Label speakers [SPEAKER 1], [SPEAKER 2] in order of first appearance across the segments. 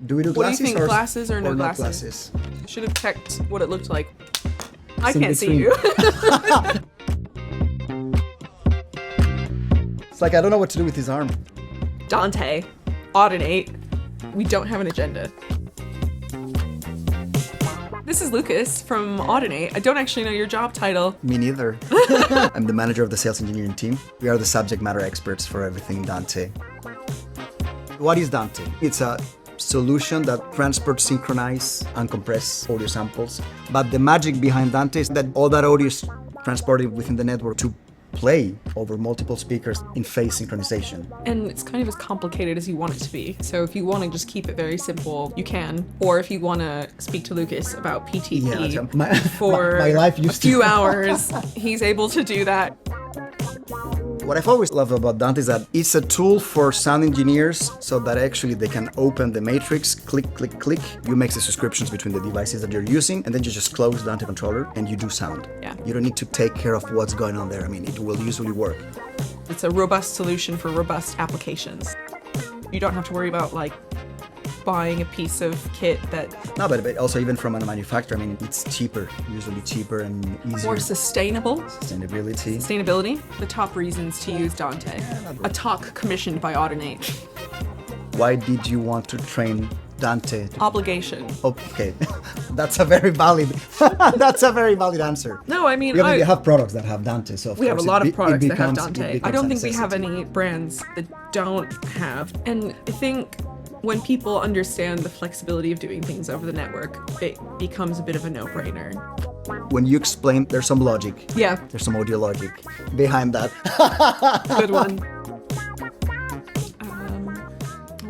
[SPEAKER 1] Do we do
[SPEAKER 2] What do you
[SPEAKER 1] glasses
[SPEAKER 2] think,
[SPEAKER 1] or
[SPEAKER 2] glasses or no
[SPEAKER 1] not
[SPEAKER 2] glasses? Should have checked what it looked like. I
[SPEAKER 1] in
[SPEAKER 2] can't see
[SPEAKER 1] between.
[SPEAKER 2] you.
[SPEAKER 1] It's like I don't know what to do with his arm.
[SPEAKER 2] Dante, Audinate. We don't have an agenda. This is Lucas from Audinate. I don't actually know your job title.
[SPEAKER 1] Me neither. I'm the manager of the sales engineering team. We are the subject matter experts for everything Dante. What is Dante? It's a solution that transports, synchronize, and compress audio samples. But the magic behind Dante is that all that audio is transported within the network to play over multiple speakers in phase synchronization.
[SPEAKER 2] And it's kind of as complicated as you want it to be. So if you want to just keep it very simple, you can. Or if you want to speak to Lucas about PTP for
[SPEAKER 1] my life
[SPEAKER 2] a
[SPEAKER 1] used
[SPEAKER 2] few
[SPEAKER 1] to.
[SPEAKER 2] hours, he's able to do that.
[SPEAKER 1] What I've always loved about Dante is that it's a tool for sound engineers so that actually they can open the matrix, click, click, click. You make the subscriptions between the devices that you're using, and then you just close the Dante controller and you do sound.
[SPEAKER 2] Yeah.
[SPEAKER 1] You don't need to take care of what's going on there. I mean, it will usually work.
[SPEAKER 2] It's a robust solution for robust applications. You don't have to worry about like buying a piece of kit that
[SPEAKER 1] No, but also even from a manufacturer, I mean, it's cheaper, usually cheaper and easier.
[SPEAKER 2] more sustainable.
[SPEAKER 1] Sustainability.
[SPEAKER 2] Sustainability. The top reasons to use Dante. A talk commissioned by Audinate.
[SPEAKER 1] Why did you want to train Dante?
[SPEAKER 2] Obligation.
[SPEAKER 1] Okay, that's a very valid. That's a very valid answer.
[SPEAKER 2] No, I mean,
[SPEAKER 1] We have products that have Dante, so of
[SPEAKER 2] we have a
[SPEAKER 1] course
[SPEAKER 2] lot
[SPEAKER 1] it
[SPEAKER 2] of products
[SPEAKER 1] it
[SPEAKER 2] that have
[SPEAKER 1] becomes- it
[SPEAKER 2] Dante. I
[SPEAKER 1] becomes
[SPEAKER 2] don't
[SPEAKER 1] a
[SPEAKER 2] think we have
[SPEAKER 1] necessity.
[SPEAKER 2] any brands that don't have. And I think when people understand the flexibility of doing things over the network, it becomes a bit of a no-brainer.
[SPEAKER 1] When you explain, there's some logic.
[SPEAKER 2] Yeah,
[SPEAKER 1] There's some Audiologic behind that.
[SPEAKER 2] good one.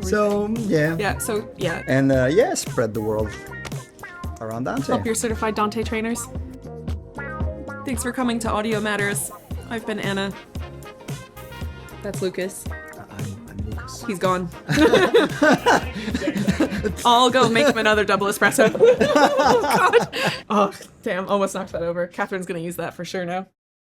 [SPEAKER 1] So yeah.
[SPEAKER 2] Yeah, so yeah.
[SPEAKER 1] And spread the world around Dante.
[SPEAKER 2] Help your certified Dante trainers. Thanks for coming to Audio Matters. I've been Anna. That's Lucas.
[SPEAKER 1] I'm Lucas.
[SPEAKER 2] He's gone. I'll go make him another double espresso. Oh, God. Oh, damn. Almost knocked that over. Catherine's going to use that for sure now.